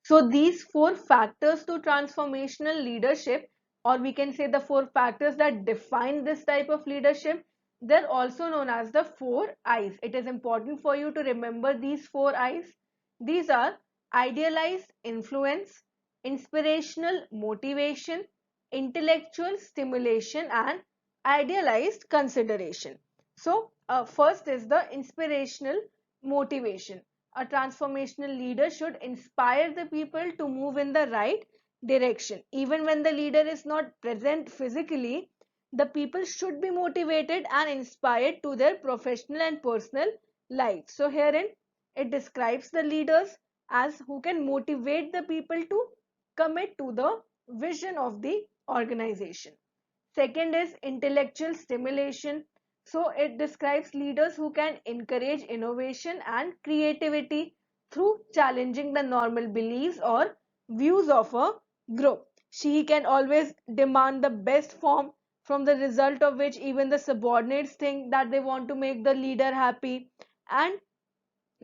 So, these four factors to transformational leadership, or we can say the four factors that define this type of leadership, they're also known as the four I's. It is important for you to remember these four I's. These are idealized influence, inspirational motivation, intellectual stimulation, and idealized consideration. So, first is the inspirational motivation. A transformational leader should inspire the people to move in the right direction. Even when the leader is not present physically, the people should be motivated and inspired to their professional and personal life. So, herein it describes the leaders as who can motivate the people to commit to the vision of the organization. Second is intellectual stimulation. So it describes leaders who can encourage innovation and creativity through challenging the normal beliefs or views of a group. She can always demand the best form, from the result of which even the subordinates think that they want to make the leader happy. And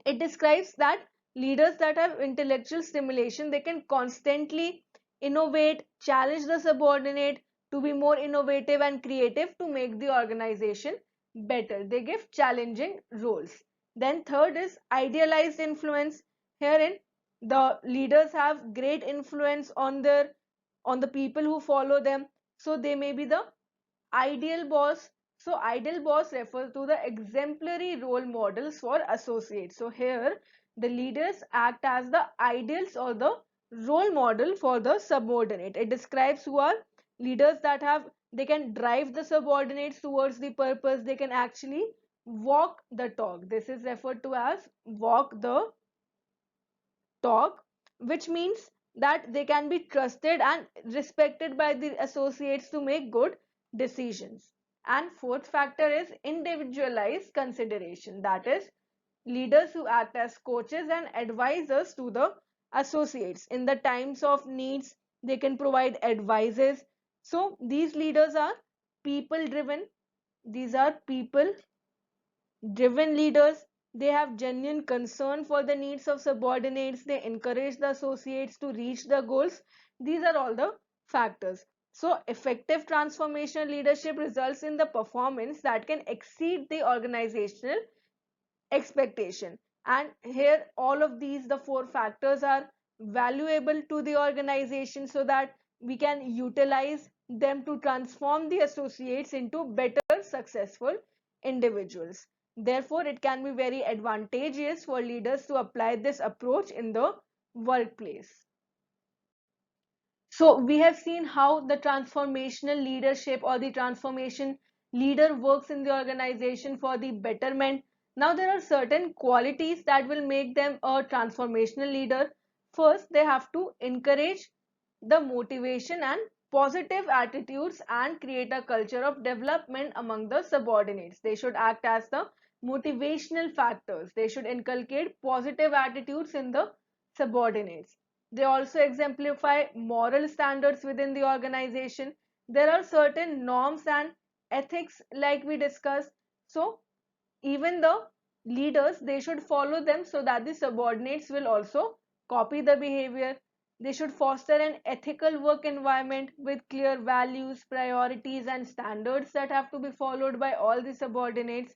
it describes that leaders that have intellectual stimulation, they can constantly innovate, challenge the subordinate to be more innovative and creative to make the organization better. They give challenging roles. Then third is idealized influence. Herein the leaders have great influence on the people who follow them. So they may be the ideal boss. So ideal boss refers to the exemplary role models for associates. So here the leaders act as the ideals or the role model for the subordinate. It describes who are leaders that have, they can drive the subordinates towards the purpose. They can actually walk the talk. This is referred to as walk the talk, which means that they can be trusted and respected by the associates to make good decisions. And fourth factor is individualized consideration. That is, leaders who act as coaches and advisors to the associates. In the times of needs, they can provide advices. So these leaders are people driven. These are people driven leaders. They have genuine concern for the needs of subordinates. They encourage the associates to reach the goals. These are all the factors. So effective transformational leadership results in the performance that can exceed the organizational expectation. And here all of these, the four factors, are valuable to the organization so that we can utilize them to transform the associates into better successful individuals. Therefore it can be very advantageous for leaders to apply this approach in the workplace. So we have seen how the transformational leadership or the transformation leader works in the organization for the betterment. Now there are certain qualities that will make them a transformational leader. First, they have to encourage the motivation and positive attitudes and create a culture of development among the subordinates. They should act as the motivational factors. They should inculcate positive attitudes in the subordinates. They also exemplify moral standards within the organization. There are certain norms and ethics like we discussed. So even the leaders, they should follow them so that the subordinates will also copy the behavior. They should foster an ethical work environment with clear values, priorities, and standards that have to be followed by all the subordinates.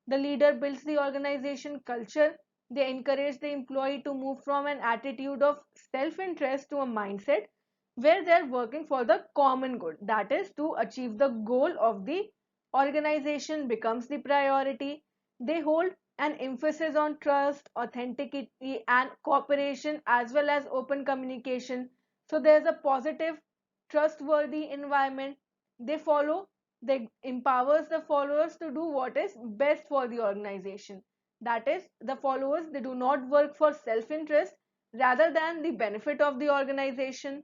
The leader builds the organization culture. They encourage the employee to move from an attitude of self interest to a mindset where they are working for the common good. That is, to achieve the goal of the organization becomes the priority. They hold an emphasis on trust, authenticity, and cooperation as well as open communication. So there's a positive, trustworthy environment. They follow, they empowers the followers to do what is best for the organization. That is, the followers, they do not work for self-interest rather than the benefit of the organization.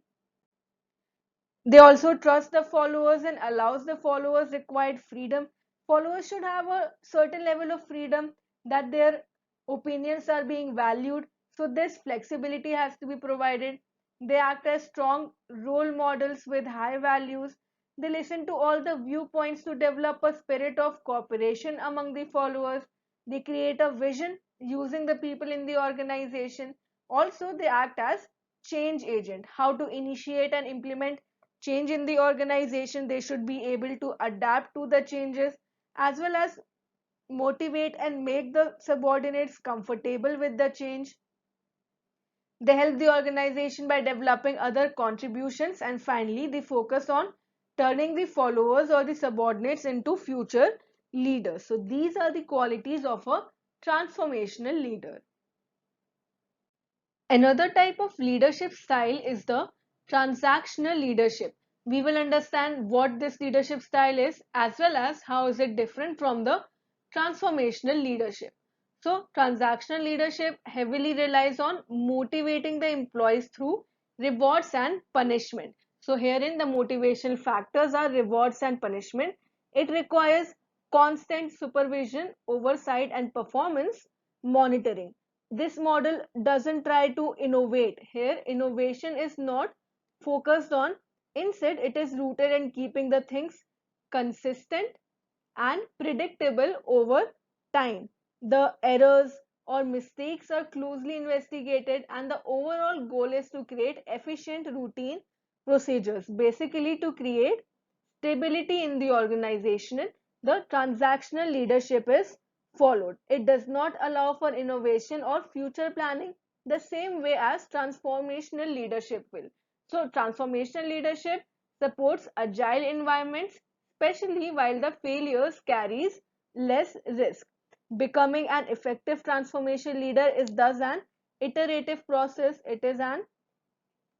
They also trust the followers and allows the followers required freedom. Followers should have a certain level of freedom, that their opinions are being valued. So this flexibility has to be provided. They act as strong role models with high values. They listen to all the viewpoints to develop a spirit of cooperation among the followers. They create a vision using the people in the organization. Also, they act as change agent, how to initiate and implement change in the organization. They should be able to adapt to the changes as well as motivate and make the subordinates comfortable with the change. They help the organization by developing other contributions, and finally they focus on turning the followers or the subordinates into future leaders. So these are the qualities of a transformational leader. Another type of leadership style is the transactional leadership. We will understand what this leadership style is as well as how is it different from the transformational leadership. So transactional leadership heavily relies on motivating the employees through rewards and punishment. So herein the motivational factors are rewards and punishment. It requires constant supervision, oversight and performance monitoring. This model doesn't try to innovate. Here innovation is not focused on, instead it is rooted in keeping the things consistent and predictable over time. The errors or mistakes are closely investigated, and the overall goal is to create efficient routine procedures, basically to create stability in the organization. The transactional leadership is followed. It does not allow for innovation or future planning the same way as transformational leadership will. So transformational leadership supports agile environments, especially while the failures carries less risk. Becoming an effective transformation leader is thus an iterative process. It is an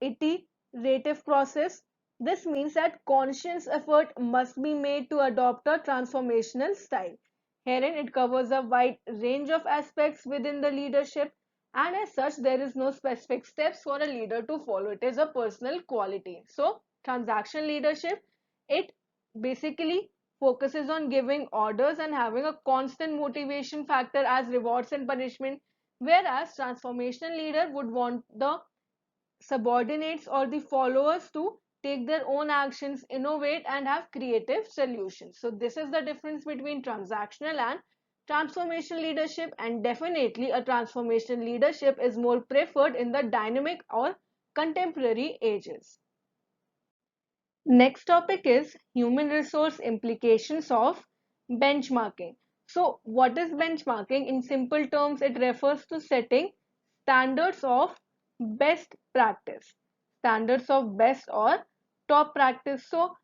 iterative process. This means that conscious effort must be made to adopt a transformational style. Herein, it covers a wide range of aspects within the leadership, and as such, there is no specific steps for a leader to follow. It is a personal quality. So, transactional leadership, it basically focuses on giving orders and having a constant motivation factor as rewards and punishment, whereas transformational leader would want the subordinates or the followers to take their own actions, innovate, and have creative solutions. So, this is the difference between transactional and transformational leadership, and definitely a transformational leadership is more preferred in the dynamic or contemporary ages. Next topic is human resource implications of benchmarking. So, what is benchmarking? In simple terms, it refers to setting standards of best practice, standards of best or top practice. So,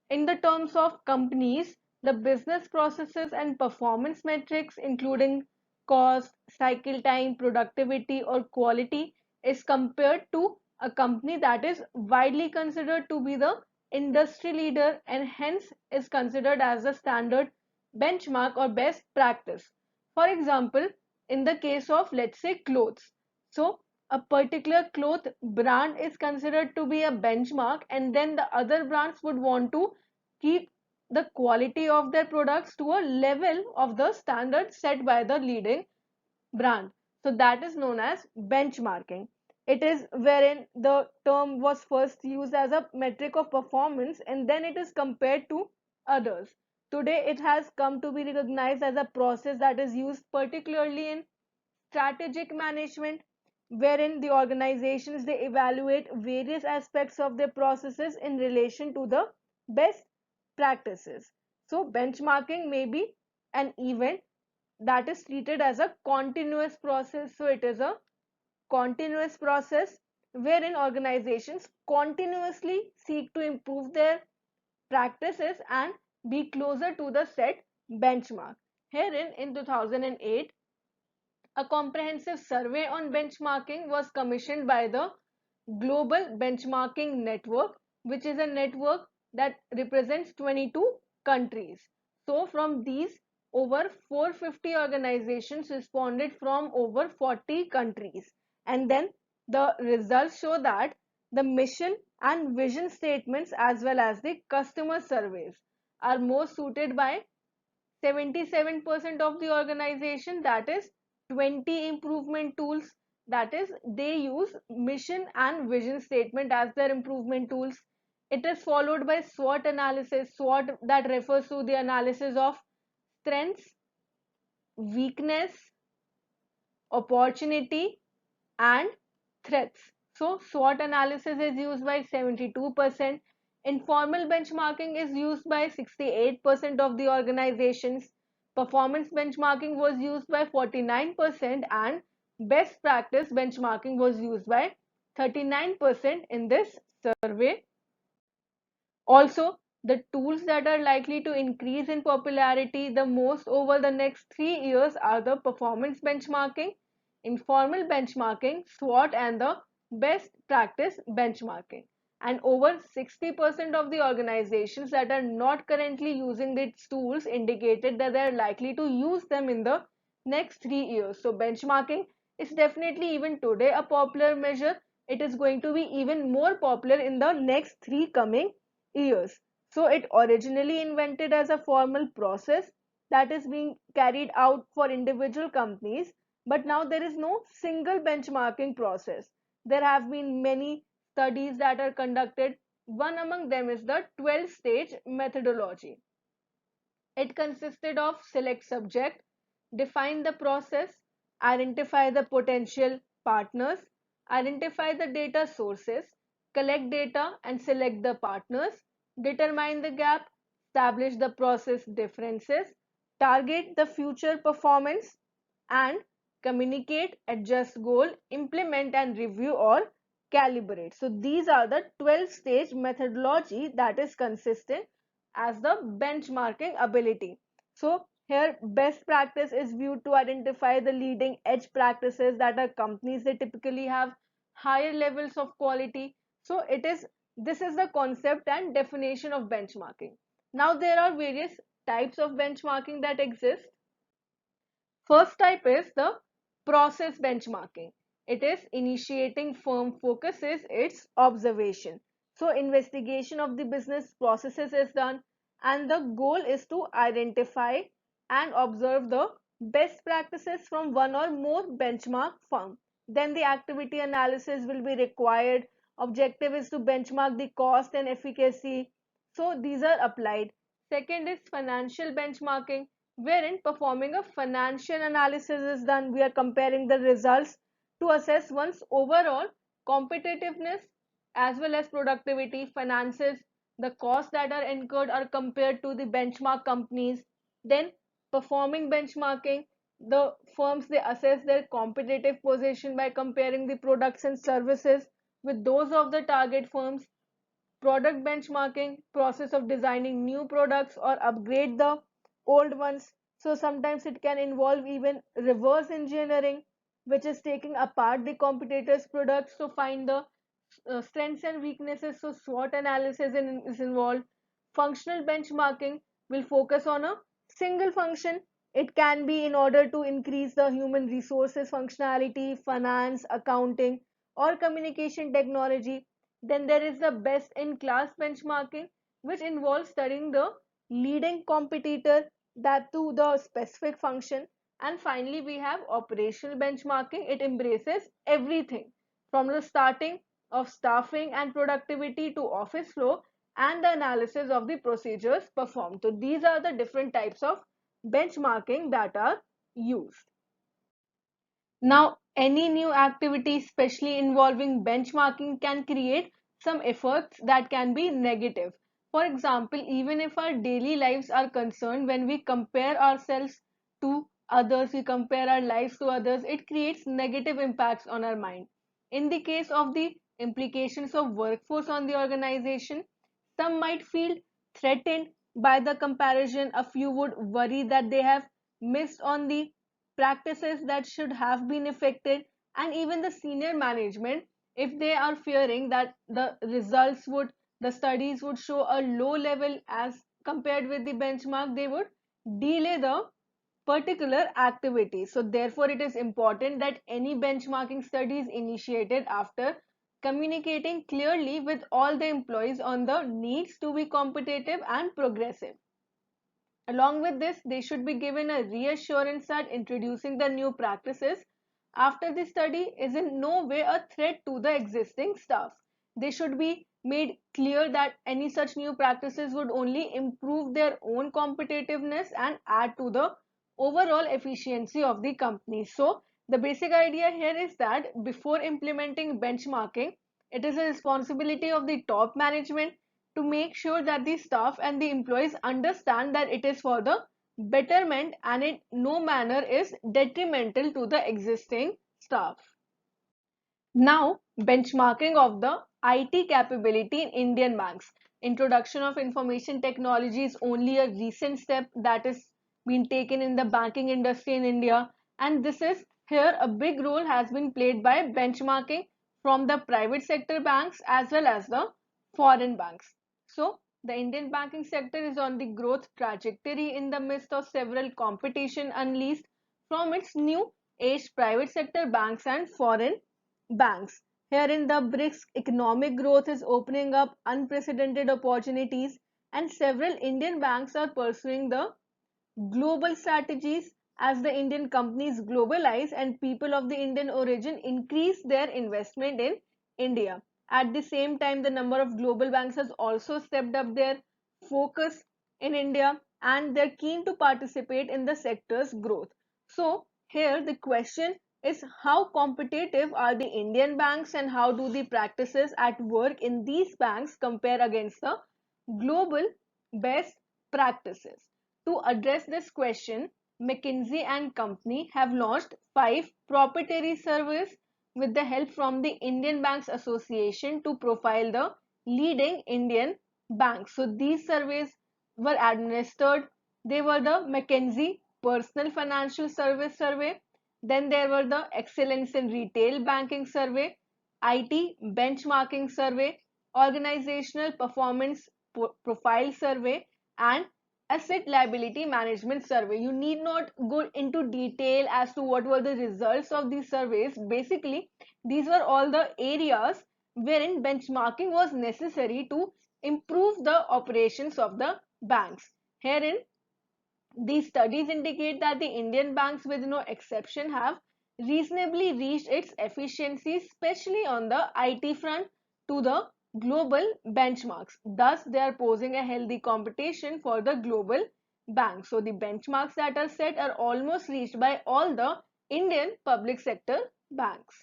in the terms of companies, the business processes and performance metrics, including cost, cycle time, productivity, or quality, is compared to a company that is widely considered to be the industry leader and hence is considered as the standard benchmark or best practice. For example, in the case of, let's say, clothes. So, a particular cloth brand is considered to be a benchmark, and then the other brands would want to keep the quality of their products to a level of the standard set by the leading brand. So that is known as benchmarking. It is wherein the term was first used as a metric of performance and then it is compared to others. Today it has come to be recognized as a process that is used particularly in strategic management, wherein the organizations they evaluate various aspects of their processes in relation to the best practices. So benchmarking may be an event that is treated as a continuous process. So it is a continuous process wherein organizations continuously seek to improve their practices and be closer to the set benchmark. Herein in 2008, a comprehensive survey on benchmarking was commissioned by the Global Benchmarking Network, which is a network that represents 22 countries. So, from these, over 450 organizations responded from over 40 countries. And then the results show that the mission and vision statements, as well as the customer surveys, are more suited by 77% of the organization, that is 20 improvement tools, that is they use mission and vision statement as their improvement tools. It is followed by SWOT analysis. SWOT that refers to the analysis of strengths, weakness, opportunity and threats. So SWOT analysis is used by 72%. Informal benchmarking is used by 68% of the organizations. Performance benchmarking was used by 49% and best practice benchmarking was used by 39% in this survey. Also, the tools that are likely to increase in popularity the most over the next 3 years are the performance benchmarking, informal benchmarking, SWOT, and the best practice benchmarking. And over 60% of the organizations that are not currently using these tools indicated that they are likely to use them in the next 3 years. So, benchmarking is definitely even today a popular measure. It is going to be even more popular in the next three coming years. So it originally invented as a formal process that is being carried out for individual companies, but now there is no single benchmarking process. There have been many studies that are conducted. One among them is the 12-stage methodology. It consisted of select subject, define the process, identify the potential partners, identify the data sources, collect data and select the partners, determine the gap, establish the process differences, target the future performance, and communicate, adjust goal, implement and review or calibrate. So these are the 12-stage methodology that is consistent as the benchmarking ability. So here best practice is viewed to identify the leading edge practices that are companies they typically have higher levels of quality. So this is the concept and definition of benchmarking. Now there are various types of benchmarking that exist. First type is the process benchmarking. It is initiating firm focuses its observation. So investigation of the business processes is done and the goal is to identify and observe the best practices from one or more benchmark firm. Then the activity analysis will be required. Objective is to benchmark the cost and efficacy. So these are applied. Second is financial benchmarking, wherein performing a financial analysis is done. We are comparing the results to assess one's overall competitiveness as well as productivity, finances, the costs that are incurred are compared to the benchmark companies. Then performing benchmarking, the firms they assess their competitive position by comparing the products and services with those of the target firms. Product benchmarking, process of designing new products or upgrade the old ones. So sometimes it can involve even reverse engineering, which is taking apart the competitors products to find the strengths and weaknesses. So SWOT analysis is involved. Functional benchmarking will focus on a single function It can be in order to increase the human resources functionality, finance, accounting, or communication technology. Then there is the best in class benchmarking, which involves studying the leading competitor that to the specific function. And finally, we have operational benchmarking. It embraces everything from the starting of staffing and productivity to office flow and the analysis of the procedures performed. So these are the different types of benchmarking that are used. Now, any new activity, especially involving benchmarking, can create some efforts that can be negative. For example, even if our daily lives are concerned, when we compare ourselves to others, we compare our lives to others, it creates negative impacts on our mind. In the case of the implications of workforce on the organization, some might feel threatened by the comparison. A few would worry that they have missed on the practices that should have been affected, and even the senior management, if they are fearing that the studies would show a low level as compared with the benchmark, they would delay the particular activity. So therefore it is important that any benchmarking study is initiated after communicating clearly with all the employees on the needs to be competitive and progressive. Along with this, they should be given a reassurance that introducing the new practices after the study is in no way a threat to the existing staff. They should be made clear that any such new practices would only improve their own competitiveness and add to the overall efficiency of the company. So, the basic idea here is that before implementing benchmarking, it is a responsibility of the top management to make sure that the staff and the employees understand that it is for the betterment and in no manner is detrimental to the existing staff. Now, benchmarking of the IT capability in Indian banks. Introduction of information technology is only a recent step that is been taken in the banking industry in India, and this is here a big role has been played by benchmarking from the private sector banks as well as the foreign banks. So, the Indian banking sector is on the growth trajectory in the midst of several competition unleashed from its new age private sector banks and foreign banks. Herein, the BRICS economic growth is opening up unprecedented opportunities, and several Indian banks are pursuing the global strategies as the Indian companies globalize and people of the Indian origin increase their investment in India. At the same time, the number of global banks has also stepped up their focus in India and they're keen to participate in the sector's growth. So, here the question is how competitive are the Indian banks and how do the practices at work in these banks compare against the global best practices? To address this question, McKinsey and Company have launched 5 proprietary surveys with the help from the Indian Banks Association to profile the leading Indian banks. So these surveys were administered. They were the McKinsey Personal Financial Service Survey. Then there were the Excellence in Retail Banking Survey, IT Benchmarking Survey, Organizational Performance Profile Survey, and Asset Liability Management Survey. You need not go into detail as to what were the results of these surveys. Basically, these were all the areas wherein benchmarking was necessary to improve the operations of the banks. Herein, these studies indicate that the Indian banks, with no exception, have reasonably reached its efficiency, especially on the IT front, to the global benchmarks. Thus, they are posing a healthy competition for the global banks. So, the benchmarks that are set are almost reached by all the Indian public sector banks.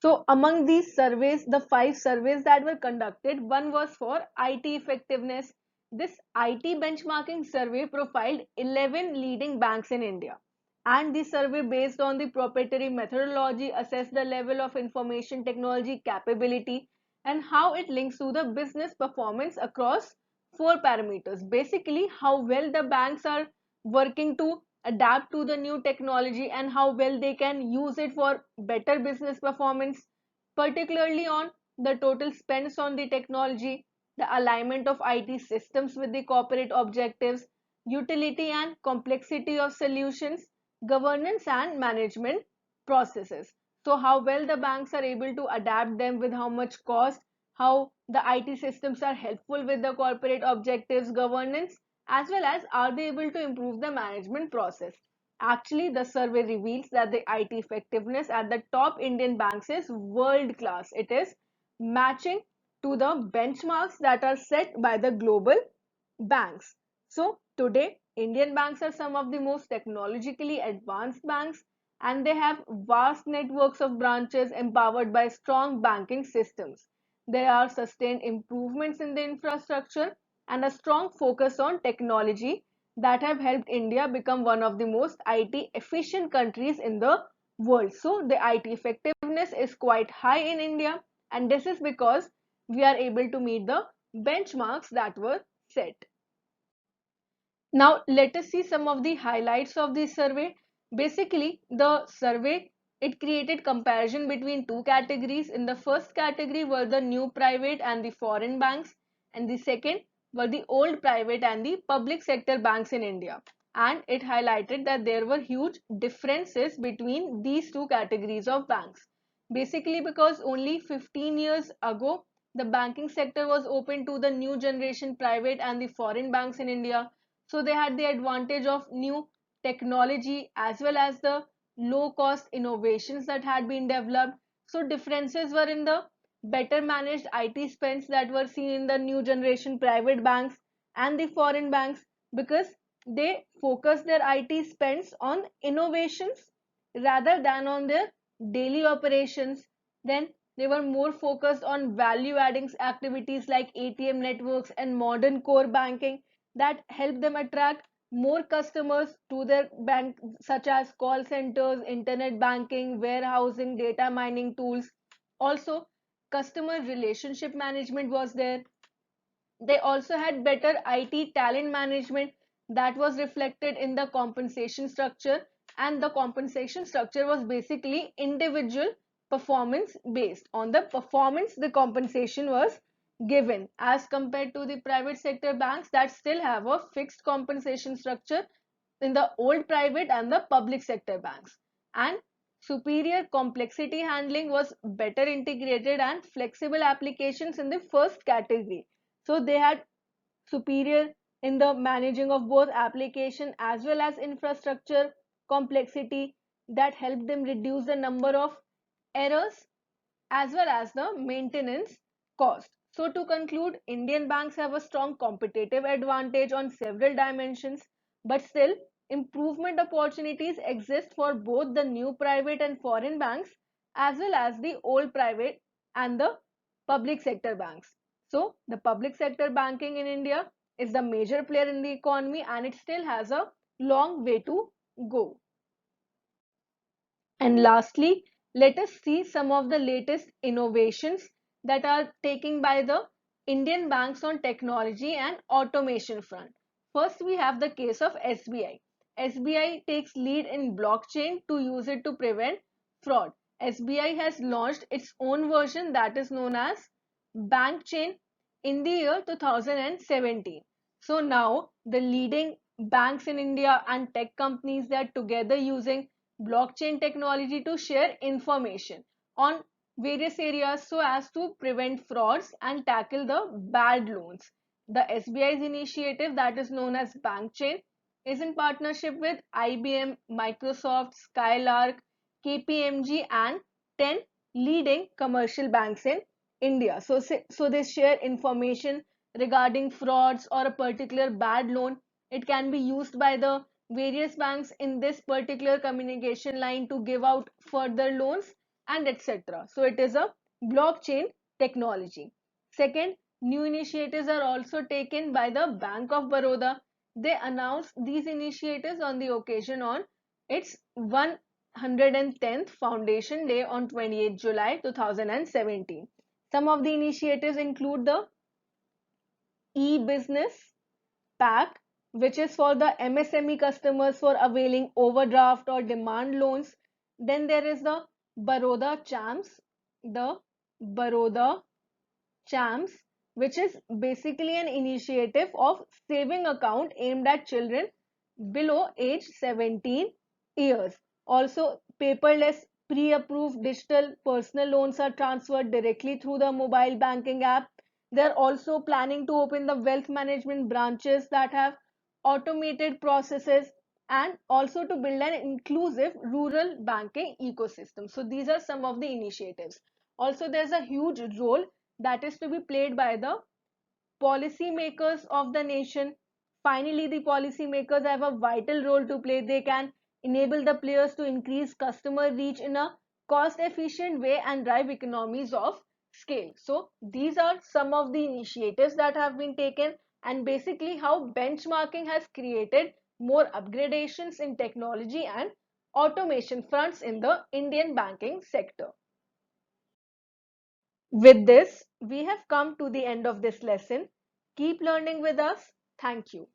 So among these surveys, the 5 surveys that were conducted, one was for IT effectiveness. This IT benchmarking survey profiled 11 leading banks in India. And the survey, based on the proprietary methodology, assessed the level of information technology capability and how it links to the business performance across 4 parameters. Basically, how well the banks are working to adapt to the new technology and how well they can use it for better business performance, particularly on the total spends on the technology, the alignment of IT systems with the corporate objectives, utility and complexity of solutions, governance and management processes. So how well the banks are able to adapt them with how much cost, how the IT systems are helpful with the corporate objectives, governance, as well as are they able to improve the management process. Actually, the survey reveals that the IT effectiveness at the top Indian banks is world class. It is matching to the benchmarks that are set by the global banks. So today, Indian banks are some of the most technologically advanced banks, and they have vast networks of branches empowered by strong banking systems. There are sustained improvements in the infrastructure and a strong focus on technology that have helped India become one of the most IT efficient countries in the world. So the IT effectiveness is quite high in India, and this is because we are able to meet the benchmarks that were set. Now let us see some of the highlights of the survey. Basically, the survey, it created comparison between two categories. In the first category were the new private and the foreign banks, and the second were the old private and the public sector banks in India. And it highlighted that there were huge differences between these two categories of banks. Basically, because only 15 years ago, the banking sector was open to the new generation private and the foreign banks in India, so they had the advantage of new technology as well as the low cost innovations that had been developed. So differences were in the better managed IT spends that were seen in the new generation private banks and the foreign banks, because they focus their IT spends on innovations rather than on their daily operations. Then they were more focused on value adding activities like ATM networks and modern core banking that help them attract more customers to their bank, such as call centers, internet banking, warehousing, data mining tools. Also, customer relationship management was there. They also had better IT talent management that was reflected in the compensation structure, and the compensation structure was basically individual performance based. On the performance, the compensation was given, as compared to the private sector banks that still have a fixed compensation structure in the old private and the public sector banks. And superior complexity handling was better integrated and flexible applications in the first category. So they had superior in the managing of both application as well as infrastructure complexity that helped them reduce the number of errors as well as the maintenance cost. So to conclude, Indian banks have a strong competitive advantage on several dimensions, but still improvement opportunities exist for both the new private and foreign banks as well as the old private and the public sector banks. So the public sector banking in India is the major player in the economy, and it still has a long way to go. And lastly, let us see some of the latest innovations that are taken by the Indian banks on technology and automation front. First, we have the case of SBI. SBI takes lead in blockchain to use it to prevent fraud. SBI has launched its own version that is known as Bank Chain in the year 2017. So now the leading banks in India and tech companies, they are together using blockchain technology to share information on various areas so as to prevent frauds and tackle the bad loans. The SBI's initiative that is known as BankChain is in partnership with IBM, Microsoft, Skylark, KPMG and 10 leading commercial banks in India. So they share information regarding frauds or a particular bad loan. It can be used by the various banks in this particular communication line to give out further loans and etc. So it is a blockchain technology. Second, new initiatives are also taken by the Bank of Baroda. They announced these initiatives on the occasion on its 110th Foundation Day on 28 July 2017. Some of the initiatives include the e-business pack, which is for the MSME customers for availing overdraft or demand loans. Then there is the Baroda Champs, the Baroda Champs, which is basically an initiative of saving account aimed at children below age 17 years. Also, paperless pre-approved digital personal loans are transferred directly through the mobile banking app. They're also planning to open the wealth management branches that have automated processes, and also to build an inclusive rural banking ecosystem. So these are some of the initiatives. Also, there's a huge role that is to be played by the policymakers of the nation. Finally, the policymakers have a vital role to play. They can enable the players to increase customer reach in a cost efficient way and drive economies of scale. So, these are some of the initiatives that have been taken, and basically how benchmarking has created more upgradations in technology and automation fronts in the Indian banking sector. With this, we have come to the end of this lesson. Keep learning with us. Thank you.